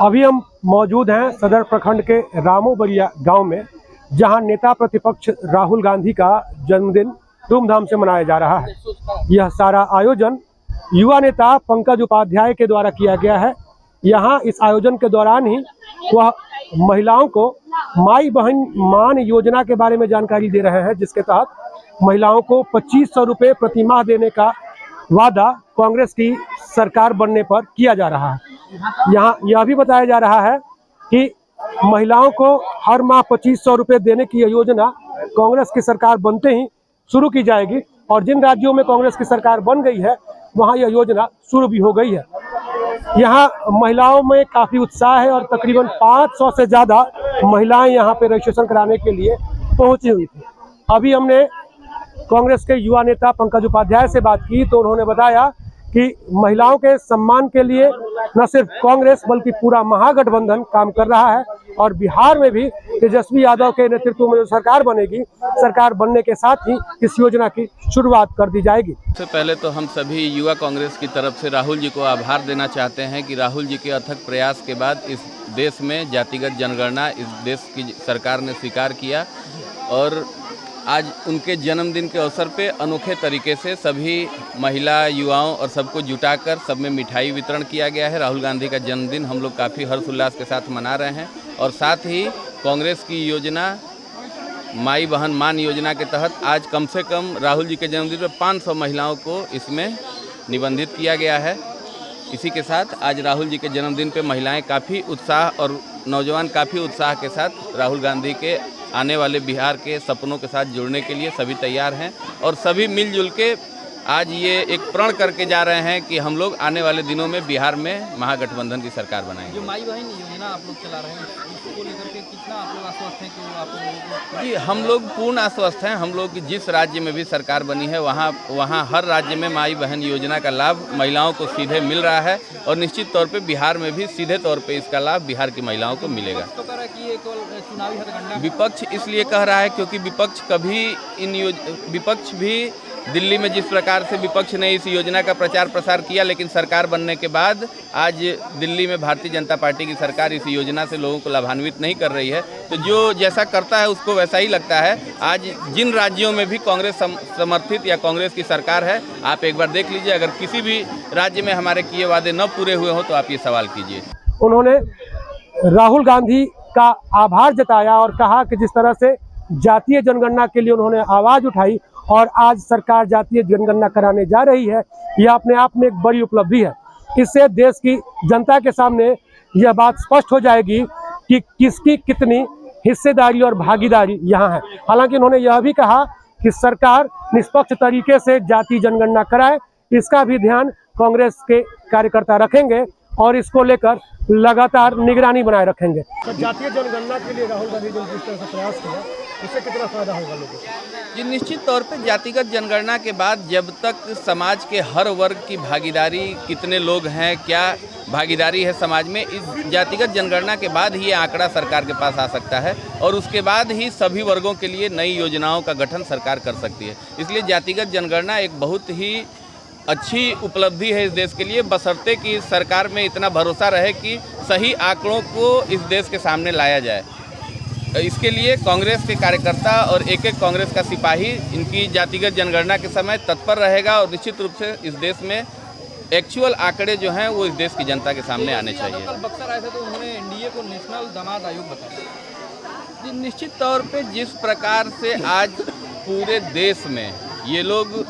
अभी हम मौजूद हैं सदर प्रखंड के रामोबरिया गांव में, जहां नेता प्रतिपक्ष राहुल गांधी का जन्मदिन धूमधाम से मनाया जा रहा है। यह सारा आयोजन युवा नेता पंकज उपाध्याय के द्वारा किया गया है। यहां इस आयोजन के दौरान ही वह महिलाओं को माई बहन मान योजना के बारे में जानकारी दे रहे हैं, जिसके तहत महिलाओं को 2500 रुपये प्रतिमाह देने का वादा कांग्रेस की सरकार बनने पर किया जा रहा है। यहाँ यह भी बताया जा रहा है कि महिलाओं को हर माह 2500 रुपये देने की यह योजना कांग्रेस की सरकार बनते ही शुरू की जाएगी और जिन राज्यों में कांग्रेस की सरकार बन गई है वहाँ यह योजना शुरू भी हो गई है। यहाँ महिलाओं में काफ़ी उत्साह है और तकरीबन 500 से ज़्यादा महिलाएं यहाँ पे रजिस्ट्रेशन कराने के लिए पहुँची हुई थी। अभी हमने कांग्रेस के युवा नेता पंकज उपाध्याय से बात की तो उन्होंने बताया कि महिलाओं के सम्मान के लिए न सिर्फ कांग्रेस बल्कि पूरा महागठबंधन काम कर रहा है और बिहार में भी तेजस्वी यादव के नेतृत्व में जो सरकार बनेगी, सरकार बनने के साथ ही इस योजना की शुरुआत कर दी जाएगी। सबसे पहले तो हम सभी युवा कांग्रेस की तरफ से राहुल जी को आभार देना चाहते हैं कि राहुल जी के अथक प्रयास के बाद इस देश में जातिगत जनगणना इस देश की सरकार ने स्वीकार किया और आज उनके जन्मदिन के अवसर पे अनोखे तरीके से सभी महिला युवाओं और सबको जुटाकर सब में मिठाई वितरण किया गया है। राहुल गांधी का जन्मदिन हम लोग काफ़ी हर्षोल्लास के साथ मना रहे हैं और साथ ही कांग्रेस की योजना माई बहन मान योजना के तहत आज कम से कम राहुल जी के जन्मदिन पर 500 महिलाओं को इसमें निबंधित किया गया है। इसी के साथ आज राहुल जी के जन्मदिन पे महिलाएं काफ़ी उत्साह और नौजवान काफ़ी उत्साह के साथ राहुल गांधी के आने वाले बिहार के सपनों के साथ जुड़ने के लिए सभी तैयार हैं और सभी मिलजुल के आज ये एक प्रण करके जा रहे हैं कि हम लोग आने वाले दिनों में बिहार में महागठबंधन की सरकार बनाएंगे। जो माई बहन योजना आप लोग चला रहे हैं इसको लेकर के कितना आप लोग आश्वस्त हैं कि आप लोग? जी हम लोग पूर्ण आश्वस्त हैं। हम लोग जिस राज्य में भी सरकार बनी है वहाँ हर राज्य में माई बहन योजना का लाभ महिलाओं को सीधे मिल रहा है और निश्चित तौर पर बिहार में भी सीधे तौर पर इसका लाभ बिहार की महिलाओं को मिलेगा। तो कह रहा है कि ये चुनावी हथकंडा विपक्ष इसलिए कह रहा है क्योंकि विपक्ष भी दिल्ली में जिस प्रकार से विपक्ष ने इस योजना का प्रचार प्रसार किया, लेकिन सरकार बनने के बाद आज दिल्ली में भारतीय जनता पार्टी की सरकार इस योजना से लोगों को लाभान्वित नहीं कर रही है, तो जो जैसा करता है उसको वैसा ही लगता है। आज जिन राज्यों में भी कांग्रेस समर्थित या कांग्रेस की सरकार है, आप एक बार देख लीजिए, अगर किसी भी राज्य में हमारे किए वादे न पूरे हुए हों तो आप ये सवाल कीजिए। उन्होंने राहुल गांधी का आभार जताया और कहा कि जिस तरह से जातीय जनगणना के लिए उन्होंने आवाज़ उठाई और आज सरकार जातीय जनगणना कराने जा रही है, यह अपने आप में एक बड़ी उपलब्धि है। इससे देश की जनता के सामने यह बात स्पष्ट हो जाएगी कि किसकी कितनी हिस्सेदारी और भागीदारी यहाँ है। हालांकि उन्होंने यह भी कहा कि सरकार निष्पक्ष तरीके से जातीय जनगणना कराए, इसका भी ध्यान कांग्रेस के कार्यकर्ता रखेंगे और इसको लेकर लगातार निगरानी बनाए रखेंगे। तो जातीय जनगणना के लिए राहुल गांधी ने जिस तरह से प्रयास किया, इससे कितना फायदा होगा लोगों को? जी निश्चित तौर पे जातिगत जनगणना के बाद जब तक समाज के हर वर्ग की भागीदारी, कितने लोग हैं, क्या भागीदारी है समाज में, इस जातिगत जनगणना के बाद ही ये आंकड़ा सरकार के पास आ सकता है और उसके बाद ही सभी वर्गों के लिए नई योजनाओं का गठन सरकार कर सकती है। इसलिए जातिगत जनगणना एक बहुत ही अच्छी उपलब्धि है इस देश के लिए, बशर्ते कि सरकार में इतना भरोसा रहे कि सही आंकड़ों को इस देश के सामने लाया जाए। इसके लिए कांग्रेस के कार्यकर्ता और एक एक कांग्रेस का सिपाही इनकी जातिगत जनगणना के समय तत्पर रहेगा और निश्चित रूप से इस देश में एक्चुअल आंकड़े जो हैं वो इस देश की जनता के सामने आने चाहिए। कल बक्सर आए थे तो उन्होंने एनडीए को नेशनल दामाद आयोग बताया। निश्चित तौर पे जिस प्रकार से आज पूरे देश में ये लोग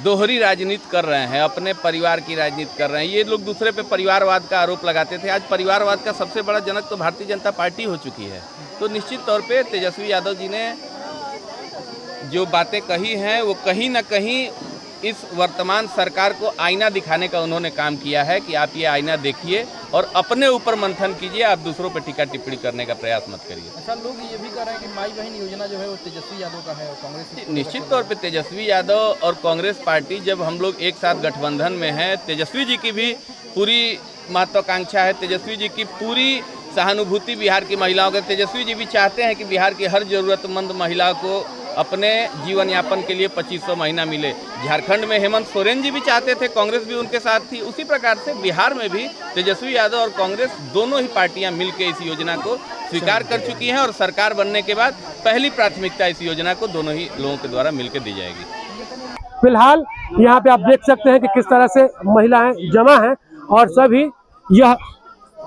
दोहरी राजनीति कर रहे हैं, अपने परिवार की राजनीति कर रहे हैं, ये लोग दूसरे पे परिवारवाद का आरोप लगाते थे। आज परिवारवाद का सबसे बड़ा जनक तो भारतीय जनता पार्टी हो चुकी है। तो निश्चित तौर पे तेजस्वी यादव जी ने जो बातें कही हैं वो कहीं ना कहीं इस वर्तमान सरकार को आईना दिखाने का उन्होंने काम किया है कि आप ये आईना देखिए और अपने ऊपर मंथन कीजिए, आप दूसरों पर टीका टिप्पणी करने का प्रयास मत करिए। अच्छा, लोग ये भी कह रहे हैं कि माई बहन योजना जो है वो तेजस्वी यादव का है और कांग्रेस निश्चित तौर पे तेजस्वी यादव और कांग्रेस पार्टी जब हम लोग एक साथ गठबंधन में हैं, तेजस्वी जी की भी पूरी महत्वाकांक्षा है, तेजस्वी जी की पूरी सहानुभूति बिहार की महिलाओं के, तेजस्वी जी भी चाहते हैं कि बिहार की हर ज़रूरतमंद महिला को अपने जीवन यापन के लिए 2500 महीना मिले। झारखंड में हेमंत सोरेन जी भी चाहते थे, कांग्रेस भी उनके साथ थी। उसी प्रकार से बिहार में भी तेजस्वी यादव और कांग्रेस दोनों ही पार्टियां मिलकर इस योजना को स्वीकार कर चुकी हैं और सरकार बनने के बाद पहली प्राथमिकता इस योजना को दोनों ही लोगों के द्वारा मिलकर दी जाएगी। फिलहाल यहाँ पे आप देख सकते हैं कि किस तरह से महिलाएं जमा हैं और सभी यह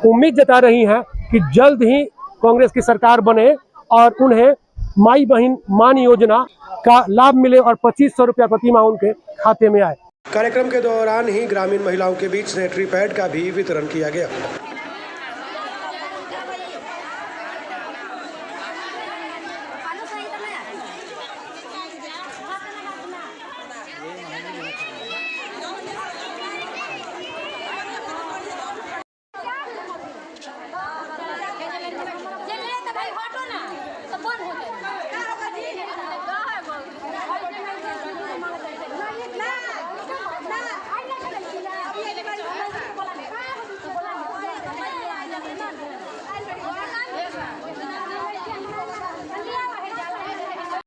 उम्मीद जता रही हैं कि जल्द ही कांग्रेस की सरकार बने और उन्हें माई बहन मान योजना का लाभ मिले और 2500 रुपया प्रति माह उनके खाते में आए। कार्यक्रम के दौरान ही ग्रामीण महिलाओं के बीच सैनिटरी पैड का भी वितरण किया गया। भाई